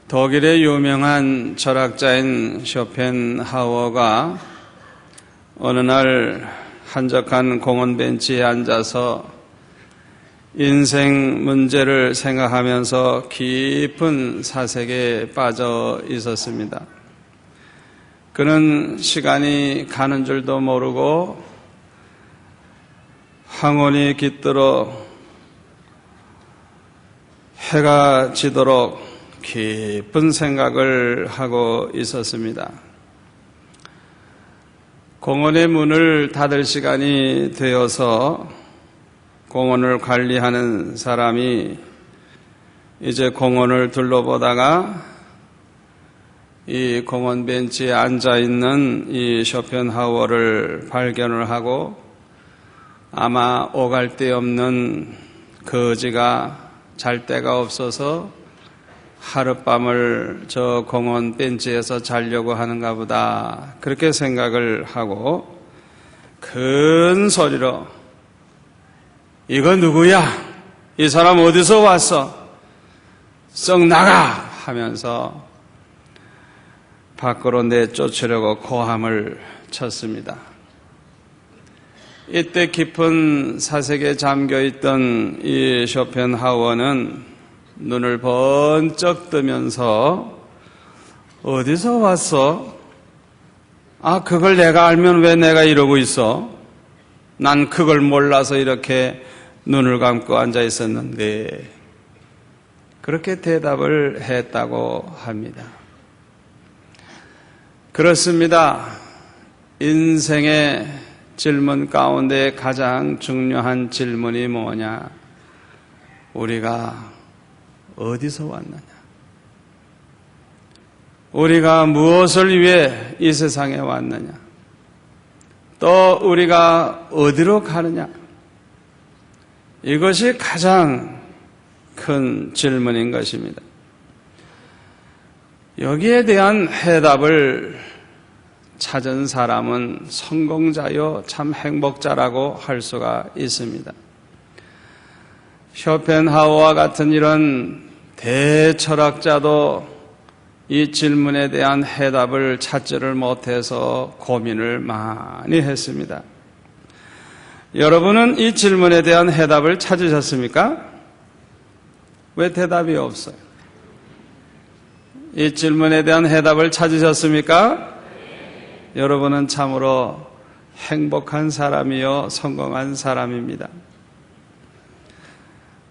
독일의 유명한 철학자인 쇼펜하우어가 어느 날 한적한 공원 벤치에 앉아서 인생 문제를 생각하면서 깊은 사색에 빠져 있었습니다. 그는 시간이 가는 줄도 모르고 황혼이 깃도록 해가 지도록 깊은 생각을 하고 있었습니다. 공원의 문을 닫을 시간이 되어서 공원을 관리하는 사람이 이제 공원을 둘러보다가 이 공원 벤치에 앉아있는 이 쇼펜하우어를 발견을 하고 아마 오갈 데 없는 거지가 잘 데가 없어서 하룻밤을 저 공원 벤치에서 자려고 하는가 보다 그렇게 생각을 하고 큰 소리로 이거 누구야? 이 사람 어디서 왔어? 썩 나가! 하면서 밖으로 내쫓으려고 고함을 쳤습니다. 이때 깊은 사색에 잠겨있던 이 쇼펜하우어는 눈을 번쩍 뜨면서 어디서 왔어? 아, 그걸 내가 알면 왜 내가 이러고 있어? 난 그걸 몰라서 이렇게 눈을 감고 앉아 있었는데 그렇게 대답을 했다고 합니다. 그렇습니다. 인생의 질문 가운데 가장 중요한 질문이 뭐냐? 우리가 어디서 왔느냐? 우리가 무엇을 위해 이 세상에 왔느냐? 또 우리가 어디로 가느냐? 이것이 가장 큰 질문인 것입니다. 여기에 대한 해답을 찾은 사람은 성공자요 참 행복자라고 할 수가 있습니다. 쇼펜하우어와 같은 이런 대철학자도 이 질문에 대한 해답을 찾지를 못해서 고민을 많이 했습니다. 여러분은 이 질문에 대한 해답을 찾으셨습니까? 왜 대답이 없어요? 이 질문에 대한 해답을 찾으셨습니까? 여러분은 참으로 행복한 사람이요 성공한 사람입니다.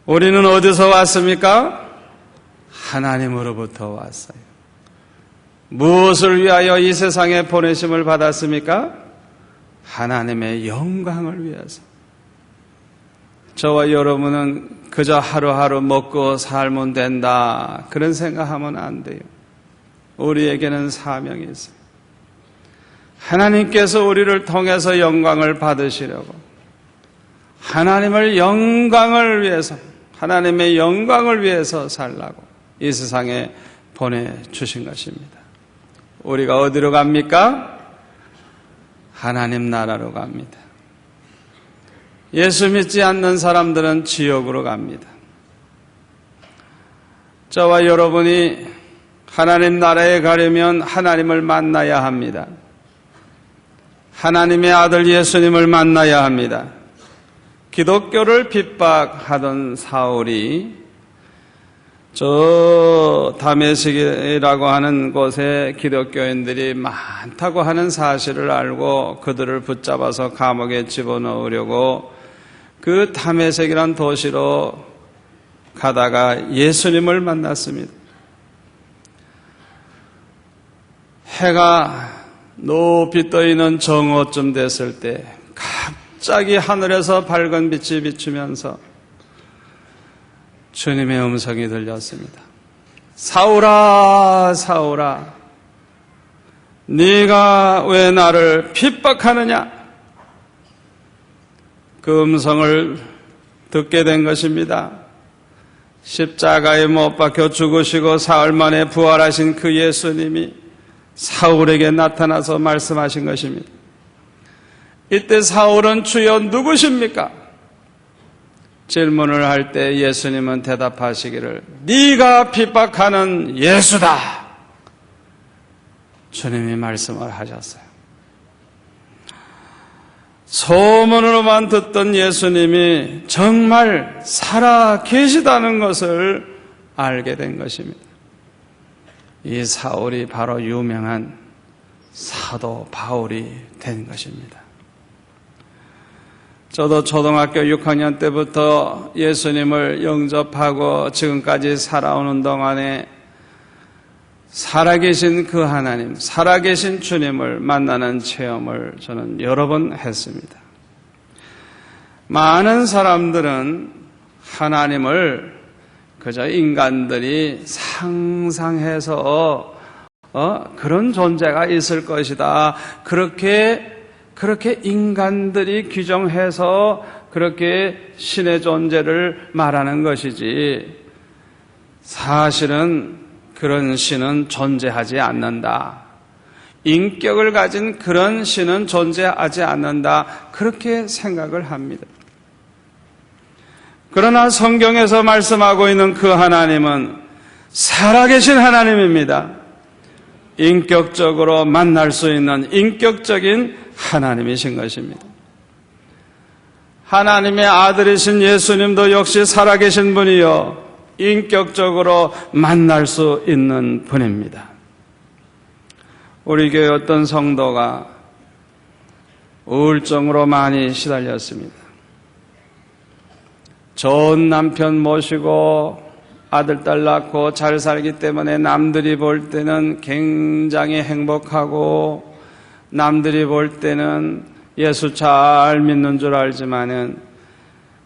우리는 어디서 왔습니까? 하나님으로부터 왔어요. 무엇을 위하여 이 세상에 보내심을 받았습니까? 하나님의 영광을 위해서. 저와 여러분은 그저 하루하루 먹고 살면 된다 그런 생각하면 안 돼요. 우리에게는 사명이 있어요. 하나님께서 우리를 통해서 영광을 받으시려고 하나님의 영광을 위해서 살라고 이 세상에 보내주신 것입니다. 우리가 어디로 갑니까? 하나님 나라로 갑니다. 예수 믿지 않는 사람들은 지옥으로 갑니다. 저와 여러분이 하나님 나라에 가려면 하나님을 만나야 합니다. 하나님의 아들 예수님을 만나야 합니다. 기독교를 핍박하던 사울이 저 다메섹이라고 하는 곳에 기독교인들이 많다고 하는 사실을 알고 그들을 붙잡아서 감옥에 집어넣으려고 그 다메섹이라는 도시로 가다가 예수님을 만났습니다. 해가 높이 떠있는 정오쯤 됐을 때 갑자기 하늘에서 밝은 빛이 비추면서 주님의 음성이 들렸습니다. 사울아, 사울아, 네가 왜 나를 핍박하느냐? 그 음성을 듣게 된 것입니다. 십자가에 못 박혀 죽으시고 사흘 만에 부활하신 그 예수님이 사울에게 나타나서 말씀하신 것입니다. 이때 사울은 주여 누구십니까? 질문을 할 때 예수님은 대답하시기를 네가 핍박하는 예수다. 주님이 말씀을 하셨어요. 소문으로만 듣던 예수님이 정말 살아 계시다는 것을 알게 된 것입니다. 이 사울이 바로 유명한 사도 바울이 된 것입니다. 저도 초등학교 6학년 때부터 예수님을 영접하고 지금까지 살아오는 동안에 살아계신 그 하나님, 살아계신 주님을 만나는 체험을 저는 여러 번 했습니다. 많은 사람들은 하나님을 그저 인간들이 상상해서 그런 존재가 있을 것이다. 그렇게 인간들이 규정해서 그렇게 신의 존재를 말하는 것이지 사실은 그런 신은 존재하지 않는다. 인격을 가진 그런 신은 존재하지 않는다. 그렇게 생각을 합니다. 그러나 성경에서 말씀하고 있는 그 하나님은 살아계신 하나님입니다. 인격적으로 만날 수 있는 인격적인 하나님이신 것입니다. 하나님의 아들이신 예수님도 역시 살아계신 분이요 인격적으로 만날 수 있는 분입니다. 우리 교회 어떤 성도가 우울증으로 많이 시달렸습니다. 좋은 남편 모시고 아들, 딸 낳고 잘 살기 때문에 남들이 볼 때는 굉장히 행복하고 남들이 볼 때는 예수 잘 믿는 줄 알지만은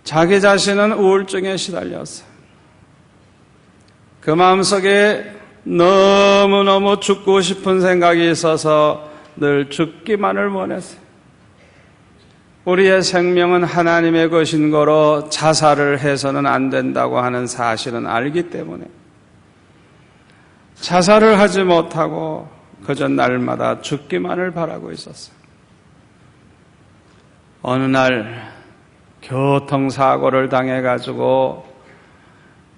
자기 자신은 우울증에 시달렸어요. 그 마음속에 너무너무 죽고 싶은 생각이 있어서 늘 죽기만을 원했어요. 우리의 생명은 하나님의 것인 거로 자살을 해서는 안 된다고 하는 사실은 알기 때문에 자살을 하지 못하고 그저 날마다 죽기만을 바라고 있었어요. 어느 날 교통사고를 당해가지고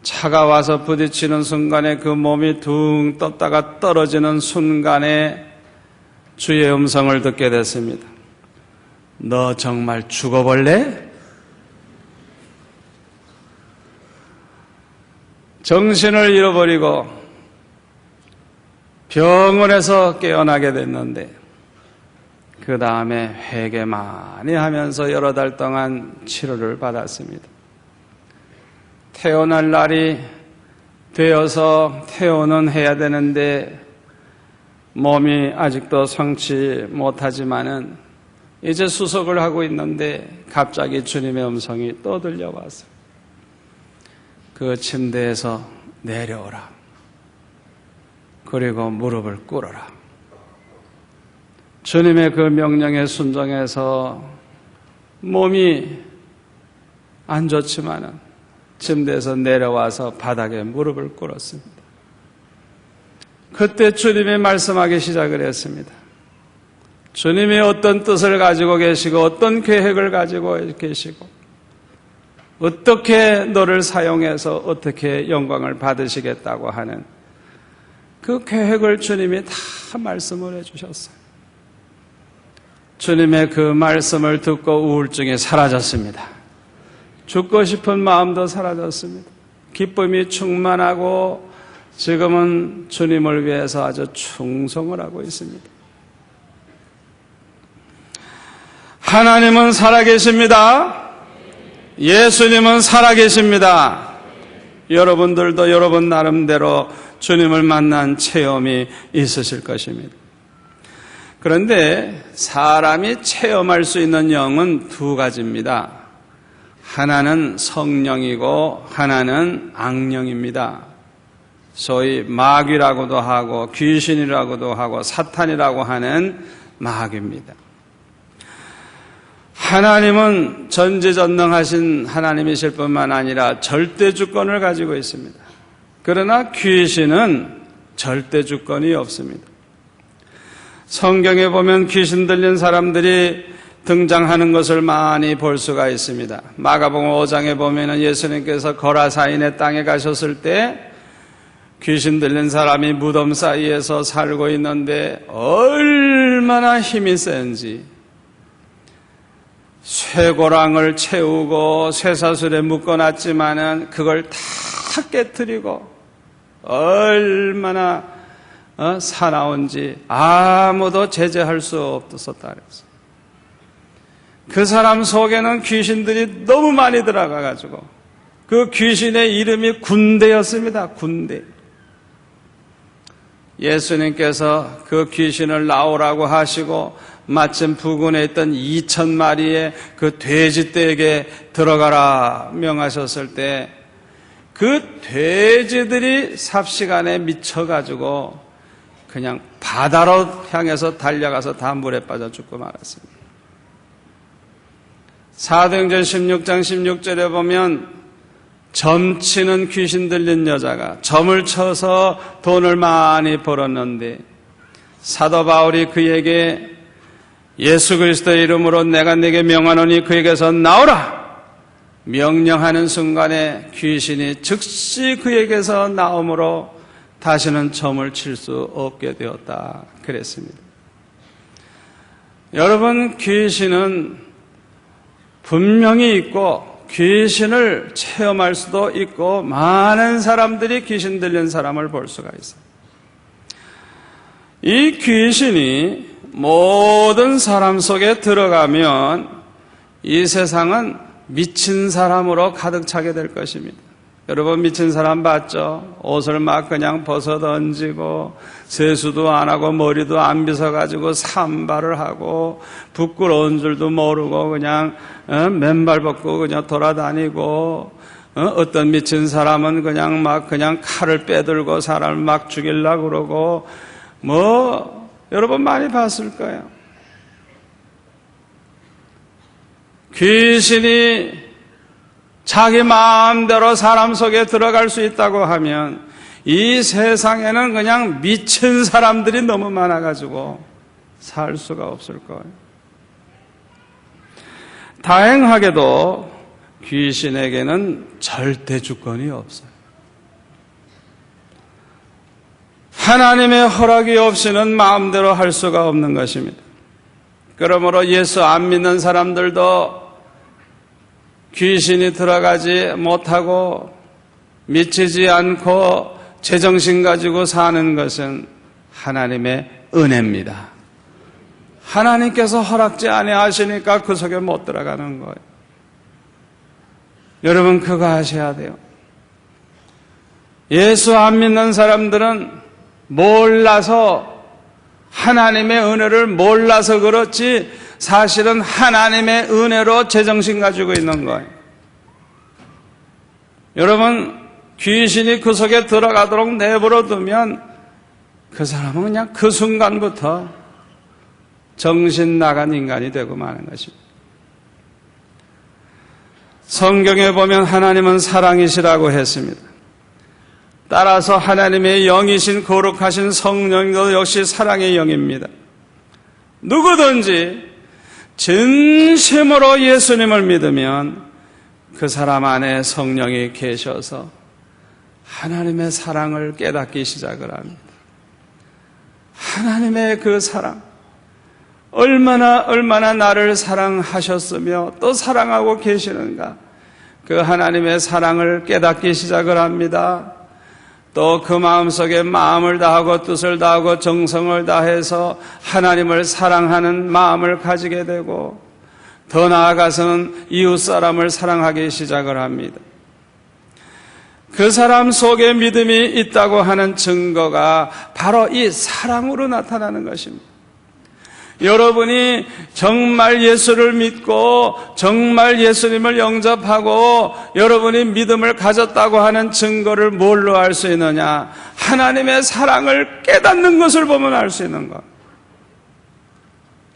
차가 와서 부딪히는 순간에 그 몸이 둥 떴다가 떨어지는 순간에 주의 음성을 듣게 됐습니다. 너 정말 죽어볼래? 정신을 잃어버리고 병원에서 깨어나게 됐는데 그 다음에 회개 많이 하면서 여러 달 동안 치료를 받았습니다. 태어날 날이 되어서 퇴원은 해야 되는데 몸이 아직도 성치 못하지만은 이제 수속을 하고 있는데 갑자기 주님의 음성이 또 들려왔어요. 그 침대에서 내려오라. 그리고 무릎을 꿇어라. 주님의 그 명령에 순종해서 몸이 안 좋지만은 침대에서 내려와서 바닥에 무릎을 꿇었습니다. 그때 주님이 말씀하기 시작을 했습니다. 주님이 어떤 뜻을 가지고 계시고 어떤 계획을 가지고 계시고 어떻게 너를 사용해서 어떻게 영광을 받으시겠다고 하는 그 계획을 주님이 다 말씀을 해주셨어요. 주님의 그 말씀을 듣고 우울증이 사라졌습니다. 죽고 싶은 마음도 사라졌습니다. 기쁨이 충만하고 지금은 주님을 위해서 아주 충성을 하고 있습니다. 하나님은 살아계십니다. 예수님은 살아계십니다. 여러분들도 여러분 나름대로 주님을 만난 체험이 있으실 것입니다. 그런데 사람이 체험할 수 있는 영은 두 가지입니다. 하나는 성령이고 하나는 악령입니다. 소위 마귀라고도 하고 귀신이라고도 하고 사탄이라고 하는 마귀입니다. 하나님은 전지전능하신 하나님이실 뿐만 아니라 절대주권을 가지고 있습니다. 그러나 귀신은 절대주권이 없습니다. 성경에 보면 귀신 들린 사람들이 등장하는 것을 많이 볼 수가 있습니다. 마가복음 5장에 보면은 예수님께서 거라사인의 땅에 가셨을 때 귀신 들린 사람이 무덤 사이에서 살고 있는데 얼마나 힘이 센지 쇠고랑을 채우고 쇠사슬에 묶어놨지만은 그걸 다 깨트리고 얼마나 사나운지 아무도 제재할 수 없었다 그랬어요. 그 사람 속에는 귀신들이 너무 많이 들어가가지고 그 귀신의 이름이 군대였습니다. 군대. 예수님께서 그 귀신을 나오라고 하시고 마침 부근에 있던 2,000마리의 그 돼지떼에게 들어가라 명하셨을 때 그 돼지들이 삽시간에 미쳐가지고 그냥 바다로 향해서 달려가서 다 물에 빠져 죽고 말았습니다. 사도행전 16장 16절에 보면 점치는 귀신 들린 여자가 점을 쳐서 돈을 많이 벌었는데 사도 바울이 그에게 예수 그리스도의 이름으로 내가 네게 명하노니 그에게서 나오라! 명령하는 순간에 귀신이 즉시 그에게서 나오므로 다시는 점을 칠 수 없게 되었다 그랬습니다. 여러분, 귀신은 분명히 있고 귀신을 체험할 수도 있고 많은 사람들이 귀신 들린 사람을 볼 수가 있어요. 이 귀신이 모든 사람 속에 들어가면 이 세상은 미친 사람으로 가득 차게 될 것입니다. 여러분, 미친 사람 봤죠? 옷을 막 그냥 벗어 던지고 세수도 안 하고 머리도 안 빗어가지고 산발을 하고 부끄러운 줄도 모르고 그냥 맨발 벗고 그냥 돌아다니고 어떤 미친 사람은 그냥 칼을 빼들고 사람을 막 죽이려고 그러고 여러분 많이 봤을 거예요. 귀신이 자기 마음대로 사람 속에 들어갈 수 있다고 하면 이 세상에는 그냥 미친 사람들이 너무 많아가지고 살 수가 없을 거예요. 다행하게도 귀신에게는 절대 주권이 없어요. 하나님의 허락이 없이는 마음대로 할 수가 없는 것입니다. 그러므로 예수 안 믿는 사람들도 귀신이 들어가지 못하고 미치지 않고 제정신 가지고 사는 것은 하나님의 은혜입니다. 하나님께서 허락지 아니하시니까 그 속에 못 들어가는 거예요. 여러분, 그거 아셔야 돼요. 예수 안 믿는 사람들은 몰라서, 하나님의 은혜를 몰라서 그렇지 사실은 하나님의 은혜로 제정신 가지고 있는 거예요. 여러분, 귀신이 그 속에 들어가도록 내버려 두면 그 사람은 그냥 그 순간부터 정신 나간 인간이 되고 마는 것입니다. 성경에 보면 하나님은 사랑이시라고 했습니다. 따라서 하나님의 영이신 거룩하신 성령도 역시 사랑의 영입니다. 누구든지 진심으로 예수님을 믿으면 그 사람 안에 성령이 계셔서 하나님의 사랑을 깨닫기 시작을 합니다. 하나님의 그 사랑, 얼마나 나를 사랑하셨으며 또 사랑하고 계시는가, 그 하나님의 사랑을 깨닫기 시작을 합니다. 또 그 마음속에 마음을 다하고 뜻을 다하고 정성을 다해서 하나님을 사랑하는 마음을 가지게 되고 더 나아가서는 이웃 사람을 사랑하기 시작을 합니다. 그 사람 속에 믿음이 있다고 하는 증거가 바로 이 사랑으로 나타나는 것입니다. 여러분이 정말 예수를 믿고 정말 예수님을 영접하고 여러분이 믿음을 가졌다고 하는 증거를 뭘로 알 수 있느냐? 하나님의 사랑을 깨닫는 것을 보면 알 수 있는 것.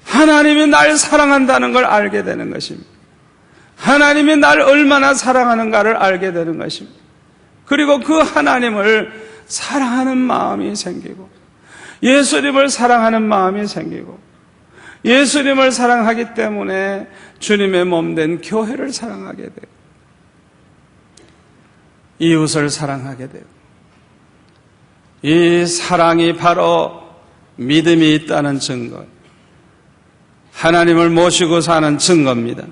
하나님이 날 사랑한다는 걸 알게 되는 것입니다. 하나님이 날 얼마나 사랑하는가를 알게 되는 것입니다. 그리고 그 하나님을 사랑하는 마음이 생기고 예수님을 사랑하는 마음이 생기고 예수님을 사랑하기 때문에 주님의 몸된 교회를 사랑하게 되고 이웃을 사랑하게 되고 이 사랑이 바로 믿음이 있다는 증거, 하나님을 모시고 사는 증거입니다.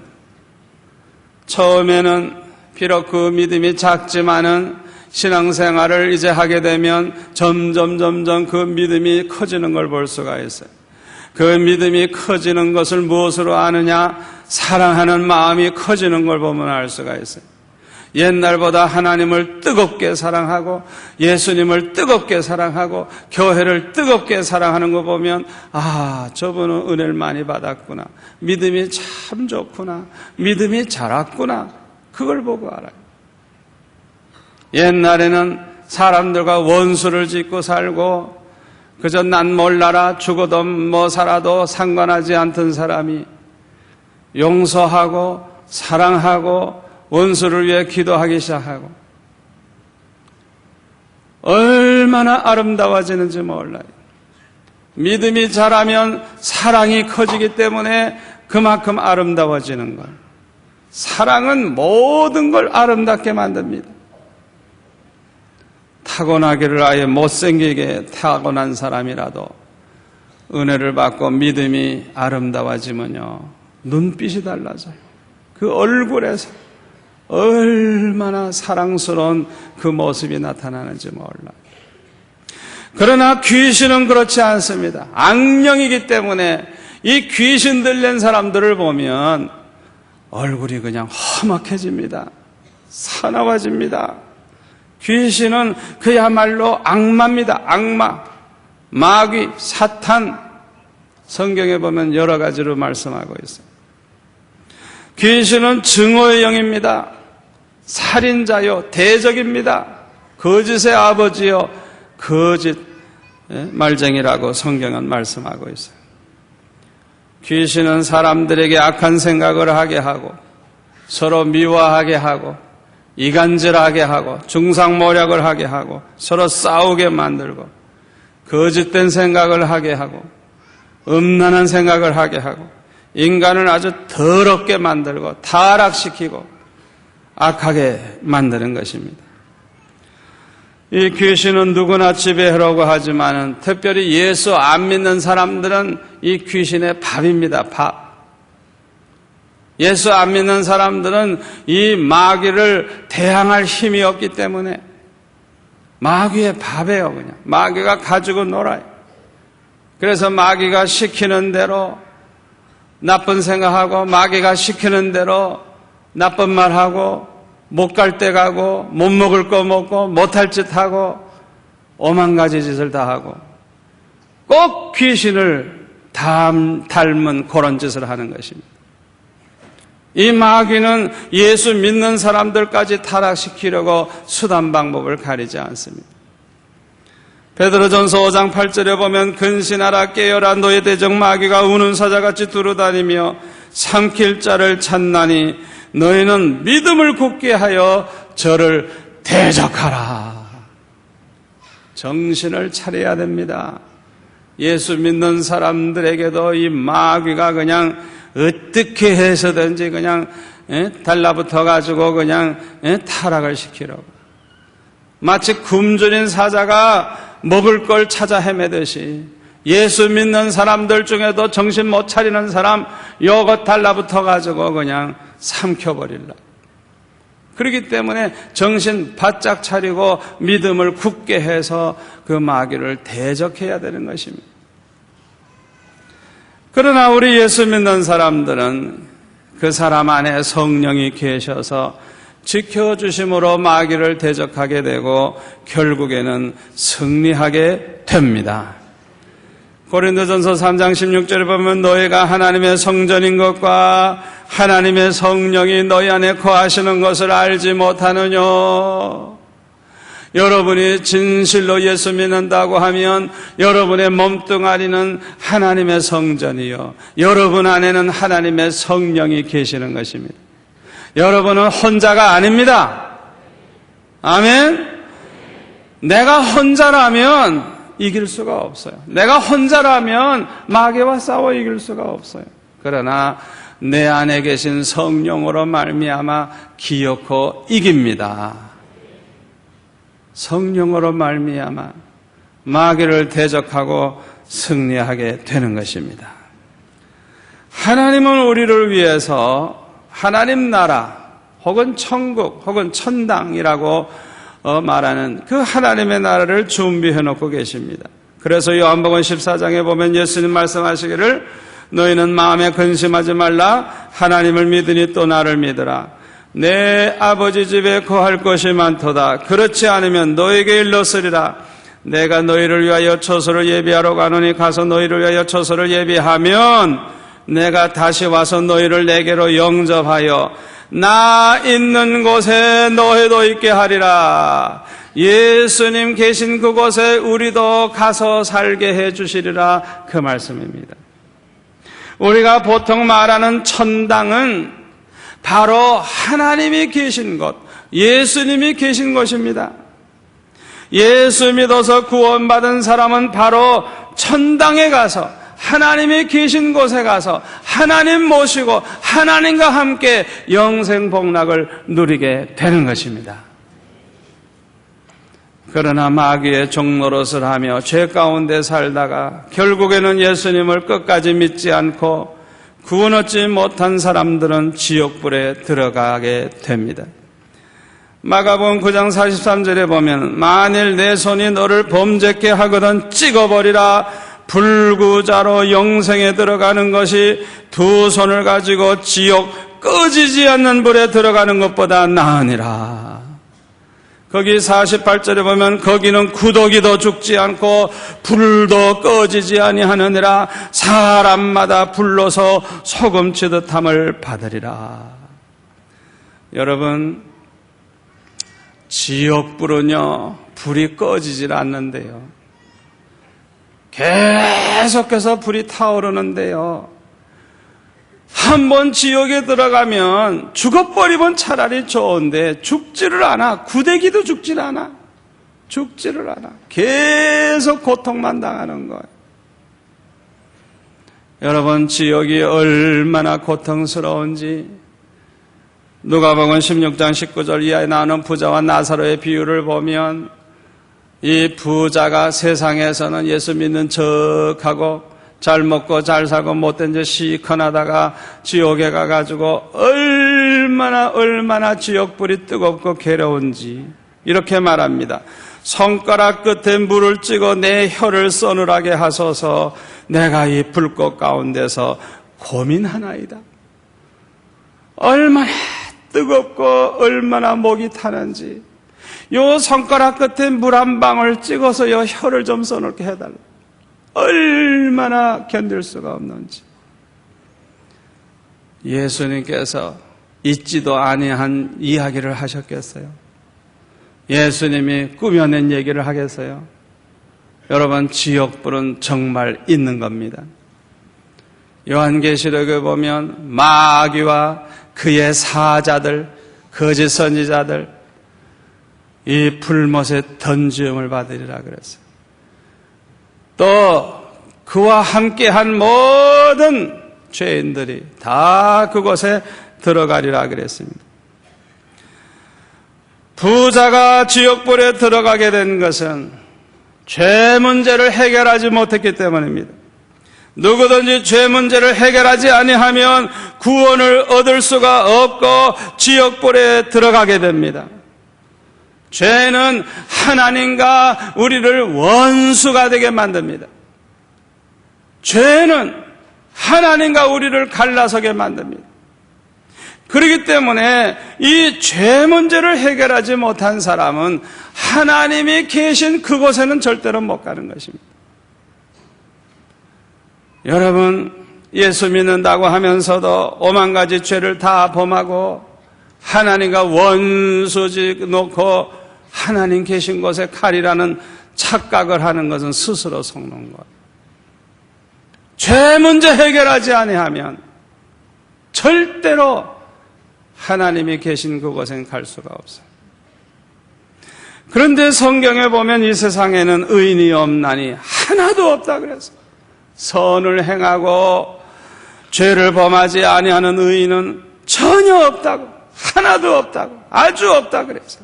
처음에는 비록 그 믿음이 작지만은 신앙생활을 이제 하게 되면 점점 그 믿음이 커지는 걸 볼 수가 있어요. 그 믿음이 커지는 것을 무엇으로 아느냐? 사랑하는 마음이 커지는 걸 보면 알 수가 있어요. 옛날보다 하나님을 뜨겁게 사랑하고 예수님을 뜨겁게 사랑하고 교회를 뜨겁게 사랑하는 거 보면 아, 저분은 은혜를 많이 받았구나. 믿음이 참 좋구나. 믿음이 자랐구나. 그걸 보고 알아요. 옛날에는 사람들과 원수를 짓고 살고 그저 난 몰라라 죽어도 뭐 살아도 상관하지 않던 사람이 용서하고 사랑하고 원수를 위해 기도하기 시작하고 얼마나 아름다워지는지 몰라요. 믿음이 자라면 사랑이 커지기 때문에 그만큼 아름다워지는 걸. 사랑은 모든 걸 아름답게 만듭니다. 타고나기를 아예 못생기게 타고난 사람이라도 은혜를 받고 믿음이 아름다워지면요 눈빛이 달라져요. 그 얼굴에서 얼마나 사랑스러운 그 모습이 나타나는지 몰라요. 그러나 귀신은 그렇지 않습니다. 악령이기 때문에 이 귀신 들린 사람들을 보면 얼굴이 그냥 험악해집니다. 사나워집니다. 귀신은 그야말로 악마입니다. 악마, 마귀, 사탄. 성경에 보면 여러 가지로 말씀하고 있어요. 귀신은 증오의 영입니다. 살인자요, 대적입니다. 거짓의 아버지요, 거짓 말쟁이라고 성경은 말씀하고 있어요. 귀신은 사람들에게 악한 생각을 하게 하고 서로 미워하게 하고 이간질하게 하고 중상모략을 하게 하고 서로 싸우게 만들고 거짓된 생각을 하게 하고 음란한 생각을 하게 하고 인간을 아주 더럽게 만들고 타락시키고 악하게 만드는 것입니다. 이 귀신은 누구나 지배하려고 하지만은 특별히 예수 안 믿는 사람들은 이 귀신의 밥입니다. 밥. 예수 안 믿는 사람들은 이 마귀를 대항할 힘이 없기 때문에 마귀의 밥이에요. 그냥 마귀가 가지고 놀아요. 그래서 마귀가 시키는 대로 나쁜 생각하고 마귀가 시키는 대로 나쁜 말하고 못 갈 때 가고 못 먹을 거 먹고 못할 짓 하고 오만 가지 짓을 다 하고 꼭 귀신을 닮은 그런 짓을 하는 것입니다. 이 마귀는 예수 믿는 사람들까지 타락시키려고 수단 방법을 가리지 않습니다. 베드로전서 5장 8절에 보면 근신하라 깨어라 너의 대적 마귀가 우는 사자같이 두루다니며 삼킬 자를 찾나니 너희는 믿음을 굳게 하여 저를 대적하라. 정신을 차려야 됩니다. 예수 믿는 사람들에게도 이 마귀가 그냥 어떻게 해서든지 그냥 달라붙어 가지고 그냥 타락을 시키려고 마치 굶주린 사자가 먹을 걸 찾아 헤매듯이 예수 믿는 사람들 중에도 정신 못 차리는 사람 요것 달라붙어 가지고 그냥 삼켜버리려고. 그렇기 때문에 정신 바짝 차리고 믿음을 굳게 해서 그 마귀를 대적해야 되는 것입니다. 그러나 우리 예수 믿는 사람들은 그 사람 안에 성령이 계셔서 지켜주심으로 마귀를 대적하게 되고 결국에는 승리하게 됩니다. 고린도전서 3장 16절에 보면 너희가 하나님의 성전인 것과 하나님의 성령이 너희 안에 거하시는 것을 알지 못하느냐. 여러분이 진실로 예수 믿는다고 하면 여러분의 몸뚱아리는 하나님의 성전이요 여러분 안에는 하나님의 성령이 계시는 것입니다. 여러분은 혼자가 아닙니다. 아멘. 내가 혼자라면 이길 수가 없어요. 내가 혼자라면 마귀와 싸워 이길 수가 없어요. 그러나 내 안에 계신 성령으로 말미암아 기어코 이깁니다. 성령으로 말미암아 마귀를 대적하고 승리하게 되는 것입니다. 하나님은 우리를 위해서 하나님 나라 혹은 천국 혹은 천당이라고 말하는 그 하나님의 나라를 준비해 놓고 계십니다. 그래서 요한복음 14장에 보면 예수님 말씀하시기를 너희는 마음에 근심하지 말라. 하나님을 믿으니 또 나를 믿으라. 내 아버지 집에 거할 것이 많도다. 그렇지 않으면 너에게 일렀으리라. 내가 너희를 위하여 처소를 예비하러 가노니 가서 너희를 위하여 처소를 예비하면 내가 다시 와서 너희를 내게로 영접하여 나 있는 곳에 너희도 있게 하리라. 예수님 계신 그곳에 우리도 가서 살게 해 주시리라. 그 말씀입니다. 우리가 보통 말하는 천당은 바로 하나님이 계신 곳, 예수님이 계신 곳입니다. 예수 믿어서 구원받은 사람은 바로 천당에 가서 하나님이 계신 곳에 가서 하나님 모시고 하나님과 함께 영생 복락을 누리게 되는 것입니다. 그러나 마귀의 종노릇을 하며 죄 가운데 살다가 결국에는 예수님을 끝까지 믿지 않고 구원 얻지 못한 사람들은 지옥불에 들어가게 됩니다. 마가복음 9장 43절에 보면 만일 내 손이 너를 범죄케 하거든 찍어버리라. 불구자로 영생에 들어가는 것이 두 손을 가지고 지옥 꺼지지 않는 불에 들어가는 것보다 나으니라. 거기 48절에 보면 거기는 구더기도 죽지 않고 불도 꺼지지 아니하느니라. 사람마다 불로서 소금치듯함을 받으리라. 여러분, 지옥불은요 불이 꺼지질 않는데요, 계속해서 불이 타오르는데요, 한번 지옥에 들어가면 죽어버리면 차라리 좋은데 죽지를 않아. 구데기도 죽지를 않아. 죽지를 않아. 계속 고통만 당하는 거예요. 여러분, 지옥이 얼마나 고통스러운지 누가복음 16장 19절 이하에 나오는 부자와 나사로의 비유를 보면 이 부자가 세상에서는 예수 믿는 척하고 잘 먹고 잘 살고 못된 짓 시큰하다가 지옥에 가가지고 얼마나 지옥불이 뜨겁고 괴로운지 이렇게 말합니다. 손가락 끝에 물을 찍어 내 혀를 서늘하게 하소서. 내가 이 불꽃 가운데서 고민하나이다. 얼마나 뜨겁고 얼마나 목이 타는지 요 손가락 끝에 물 한 방울 찍어서 요 혀를 좀 서늘게 해달라. 얼마나 견딜 수가 없는지. 예수님께서 있지도 아니한 이야기를 하셨겠어요? 예수님이 꾸며낸 얘기를 하겠어요? 여러분, 지옥불은 정말 있는 겁니다. 요한계시록에 보면 마귀와 그의 사자들, 거짓 선지자들 이 불못에 던짐을 받으리라 그랬어요. 또 그와 함께한 모든 죄인들이 다 그곳에 들어가리라 그랬습니다. 부자가 지옥불에 들어가게 된 것은 죄 문제를 해결하지 못했기 때문입니다. 누구든지 죄 문제를 해결하지 아니하면 구원을 얻을 수가 없고 지옥불에 들어가게 됩니다. 죄는 하나님과 우리를 원수가 되게 만듭니다. 죄는 하나님과 우리를 갈라서게 만듭니다. 그렇기 때문에 이 죄 문제를 해결하지 못한 사람은 하나님이 계신 그곳에는 절대로 못 가는 것입니다. 여러분, 예수 믿는다고 하면서도 오만 가지 죄를 다 범하고 하나님과 원수지 놓고 하나님 계신 곳에 칼이라는 착각을 하는 것은 스스로 속는 거예요. 죄 문제 해결하지 아니하면 절대로 하나님이 계신 그곳엔 갈 수가 없어요. 그런데 성경에 보면 이 세상에는 의인이 없나니 하나도 없다 그래서 선을 행하고 죄를 범하지 아니하는 의인은 전혀 없다고, 하나도 없다고, 아주 없다 그래서.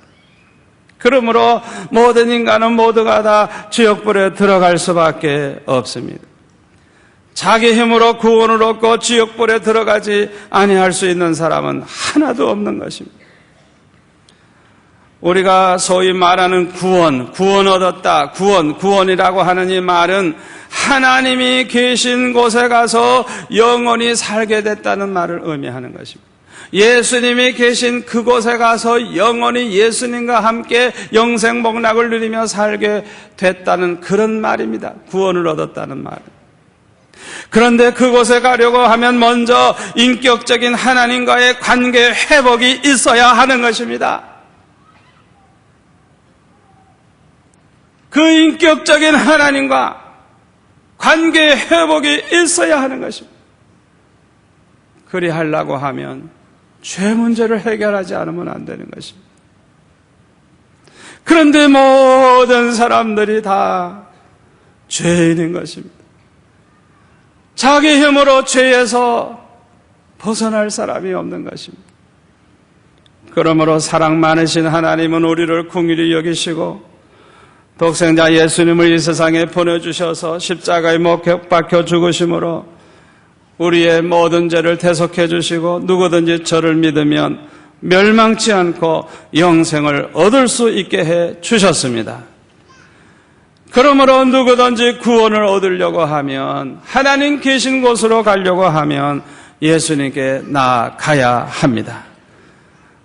그러므로 모든 인간은 모두가 다 지옥불에 들어갈 수밖에 없습니다. 자기 힘으로 구원을 얻고 지옥불에 들어가지 아니할 수 있는 사람은 하나도 없는 것입니다. 우리가 소위 말하는 구원 얻었다, 구원이라고 하는 이 말은 하나님이 계신 곳에 가서 영원히 살게 됐다는 말을 의미하는 것입니다. 예수님이 계신 그곳에 가서 영원히 예수님과 함께 영생복락을 누리며 살게 됐다는 그런 말입니다. 구원을 얻었다는 말은. 그런데 그곳에 가려고 하면 먼저 인격적인 하나님과의 관계 회복이 있어야 하는 것입니다. 그 인격적인 하나님과 관계 회복이 있어야 하는 것입니다. 그리하려고 하면 죄 문제를 해결하지 않으면 안 되는 것입니다. 그런데 모든 사람들이 다 죄인인 것입니다. 자기 힘으로 죄에서 벗어날 사람이 없는 것입니다. 그러므로 사랑 많으신 하나님은 우리를 긍휼히 여기시고 독생자 예수님을 이 세상에 보내주셔서 십자가에 못 박혀 죽으심으로 우리의 모든 죄를 대속해 주시고 누구든지 저를 믿으면 멸망치 않고 영생을 얻을 수 있게 해 주셨습니다. 그러므로 누구든지 구원을 얻으려고 하면, 하나님 계신 곳으로 가려고 하면 예수님께 나아가야 합니다.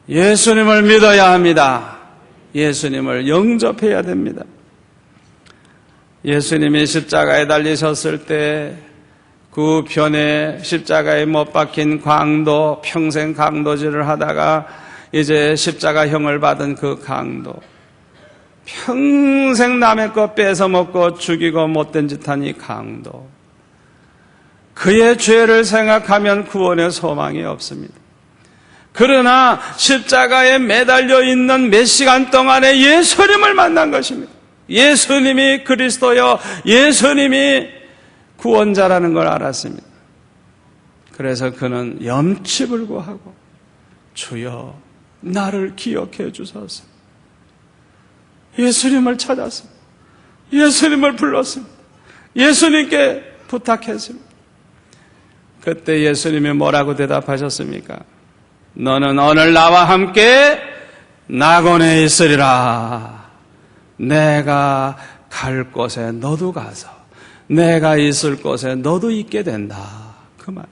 예수님을 믿어야 합니다. 예수님을 영접해야 됩니다. 예수님이 십자가에 달리셨을 때 그 변에 십자가에 못 박힌 강도, 평생 강도질을 하다가 이제 십자가형을 받은 그 강도, 평생 남의 것 뺏어 먹고 죽이고 못된 짓 한 이 강도, 그의 죄를 생각하면 구원의 소망이 없습니다. 그러나 십자가에 매달려 있는 몇 시간 동안에 예수님을 만난 것입니다. 예수님이 그리스도여, 예수님이 구원자라는 걸 알았습니다. 그래서 그는 염치를 구하고 주여 나를 기억해 주소서. 예수님을 찾았습니다. 예수님을 불렀습니다. 예수님께 부탁했습니다. 그때 예수님이 뭐라고 대답하셨습니까? 너는 오늘 나와 함께 낙원에 있으리라. 내가 갈 곳에 너도 가서 내가 있을 곳에 너도 있게 된다. 그 말.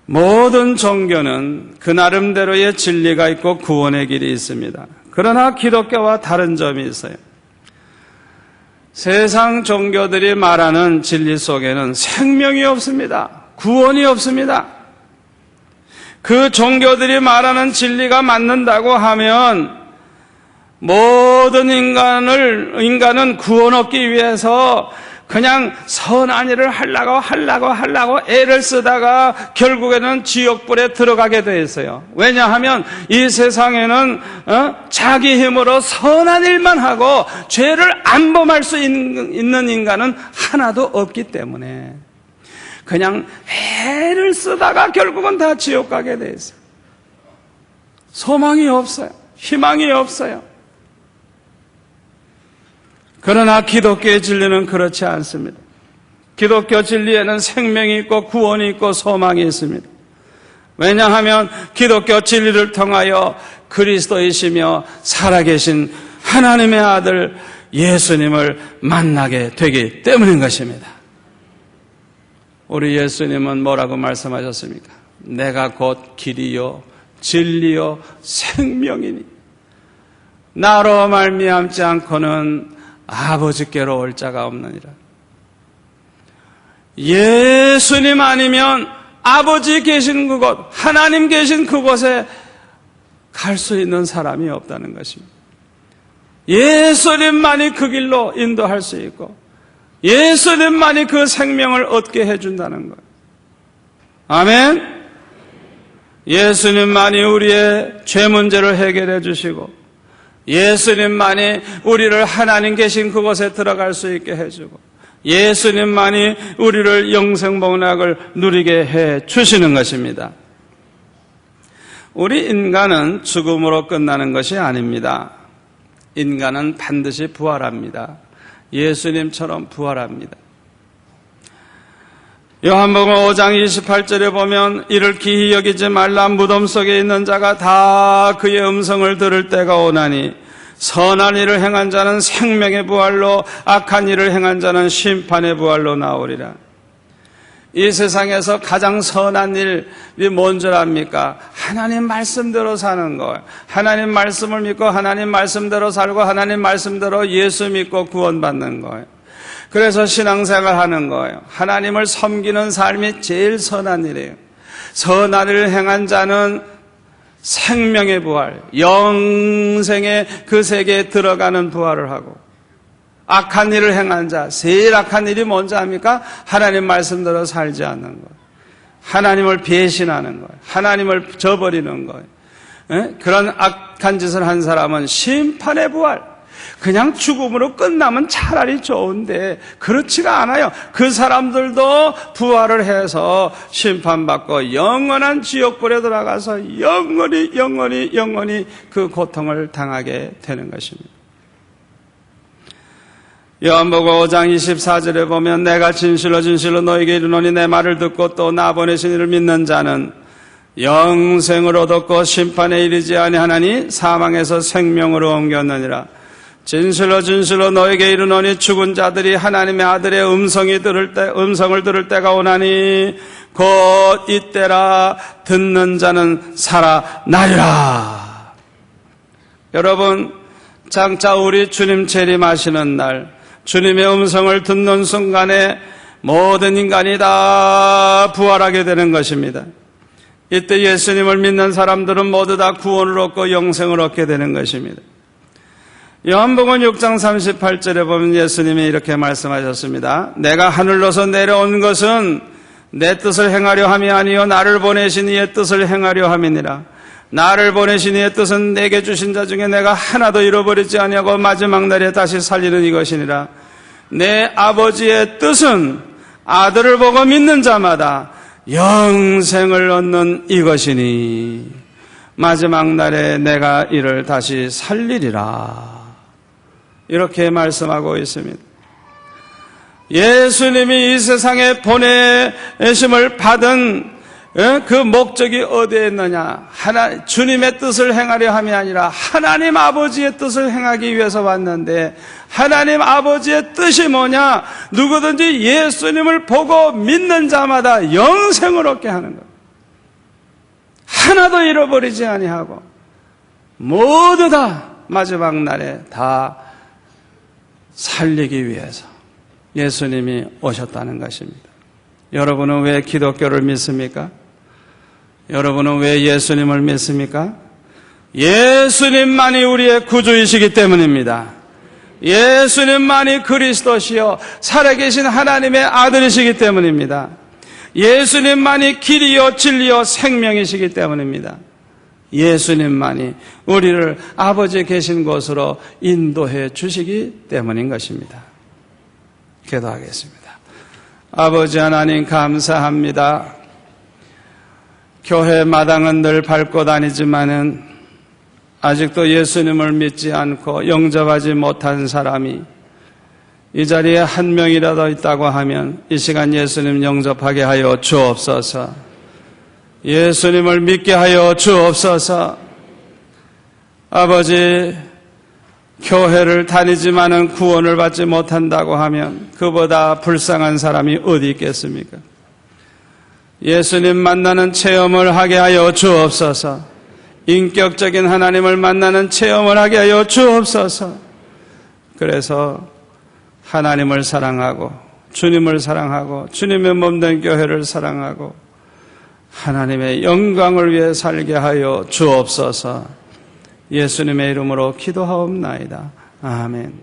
모든 종교는 그 나름대로의 진리가 있고 구원의 길이 있습니다. 그러나 기독교와 다른 점이 있어요. 세상 종교들이 말하는 진리 속에는 생명이 없습니다. 구원이 없습니다. 그 종교들이 말하는 진리가 맞는다고 하면 모든 인간은 구원 얻기 위해서 그냥 선한 일을 하려고 애를 쓰다가 결국에는 지옥불에 들어가게 돼 있어요. 왜냐하면 이 세상에는 자기 힘으로 선한 일만 하고 죄를 안 범할 수 있는 인간은 하나도 없기 때문에 그냥 애를 쓰다가 결국은 다 지옥 가게 돼 있어요. 소망이 없어요. 희망이 없어요. 그러나 기독교의 진리는 그렇지 않습니다. 기독교 진리에는 생명이 있고 구원이 있고 소망이 있습니다. 왜냐하면 기독교 진리를 통하여 그리스도이시며 살아계신 하나님의 아들 예수님을 만나게 되기 때문인 것입니다. 우리 예수님은 뭐라고 말씀하셨습니까? 내가 곧 길이요 진리요 생명이니 나로 말미암지 않고는 아버지께로 올 자가 없느니라. 예수님 아니면 아버지 계신 그곳, 하나님 계신 그곳에 갈 수 있는 사람이 없다는 것입니다. 예수님만이 그 길로 인도할 수 있고 예수님만이 그 생명을 얻게 해준다는 것. 아멘. 예수님만이 우리의 죄 문제를 해결해 주시고 예수님만이 우리를 하나님 계신 그곳에 들어갈 수 있게 해주고 예수님만이 우리를 영생복락을 누리게 해 주시는 것입니다. 우리 인간은 죽음으로 끝나는 것이 아닙니다. 인간은 반드시 부활합니다. 예수님처럼 부활합니다. 요한복음 5장 28절에 보면 이를 기히 여기지 말라. 무덤 속에 있는 자가 다 그의 음성을 들을 때가 오나니 선한 일을 행한 자는 생명의 부활로 악한 일을 행한 자는 심판의 부활로 나오리라. 이 세상에서 가장 선한 일이 뭔 줄 압니까? 하나님 말씀대로 사는 거예요. 하나님 말씀을 믿고 하나님 말씀대로 살고 하나님 말씀대로 예수 믿고 구원받는 거예요. 그래서 신앙생활 하는 거예요. 하나님을 섬기는 삶이 제일 선한 일이에요. 선한 일을 행한 자는 생명의 부활, 영생의 그 세계에 들어가는 부활을 하고 악한 일을 행한 자, 제일 악한 일이 뭔지 압니까? 하나님 말씀대로 살지 않는 거예요. 하나님을 배신하는 거예요. 하나님을 저버리는 거예요. 그런 악한 짓을 한 사람은 심판의 부활, 그냥 죽음으로 끝나면 차라리 좋은데 그렇지가 않아요. 그 사람들도 부활을 해서 심판받고 영원한 지옥불에 들어가서 영원히 그 고통을 당하게 되는 것입니다. 요한복음 5장 24절에 보면 내가 진실로 너에게 이르노니 내 말을 듣고 또 나 보내신 이를 믿는 자는 영생을 얻었고 심판에 이르지 아니하나니 사망에서 생명으로 옮겼느니라. 진실로 너에게 이르노니 죽은 자들이 하나님의 아들의 음성을 들을 때가 오나니 곧 이때라. 듣는 자는 살아나리라. 여러분, 장차 우리 주님 재림하시는 날 주님의 음성을 듣는 순간에 모든 인간이 다 부활하게 되는 것입니다. 이때 예수님을 믿는 사람들은 모두 다 구원을 얻고 영생을 얻게 되는 것입니다. 요한복음 6장 38절에 보면 예수님이 이렇게 말씀하셨습니다. 내가 하늘로서 내려온 것은 내 뜻을 행하려 함이 아니요 나를 보내신 이의 뜻을 행하려 함이니라. 나를 보내신 이의 뜻은 내게 주신 자 중에 내가 하나도 잃어버리지 아니하고 마지막 날에 다시 살리는 이것이니라. 내 아버지의 뜻은 아들을 보고 믿는 자마다 영생을 얻는 이것이니 마지막 날에 내가 이를 다시 살리리라. 이렇게 말씀하고 있습니다. 예수님이 이 세상에 보내심을 받은 그 목적이 어디에 있느냐? 주님의 뜻을 행하려 함이 아니라 하나님 아버지의 뜻을 행하기 위해서 왔는데 하나님 아버지의 뜻이 뭐냐? 누구든지 예수님을 보고 믿는 자마다 영생을 얻게 하는 것. 하나도 잃어버리지 아니하고 모두 다 마지막 날에 다 살리기 위해서 예수님이 오셨다는 것입니다. 여러분은 왜 기독교를 믿습니까? 여러분은 왜 예수님을 믿습니까? 예수님만이 우리의 구주이시기 때문입니다. 예수님만이 그리스도시요 살아계신 하나님의 아들이시기 때문입니다. 예수님만이 길이요 진리요 생명이시기 때문입니다. 예수님만이 우리를 아버지 계신 곳으로 인도해 주시기 때문인 것입니다. 기도하겠습니다. 아버지 하나님 감사합니다. 교회 마당은 늘 밟고 다니지만은 아직도 예수님을 믿지 않고 영접하지 못한 사람이 이 자리에 한 명이라도 있다고 하면 이 시간 예수님 영접하게 하여 주옵소서. 예수님을 믿게 하여 주옵소서. 아버지, 교회를 다니지만은 구원을 받지 못한다고 하면 그보다 불쌍한 사람이 어디 있겠습니까? 예수님 만나는 체험을 하게 하여 주옵소서. 인격적인 하나님을 만나는 체험을 하게 하여 주옵소서. 그래서 하나님을 사랑하고 주님을 사랑하고 주님의 몸된 교회를 사랑하고 하나님의 영광을 위해 살게 하여 주옵소서. 예수님의 이름으로 기도하옵나이다. 아멘.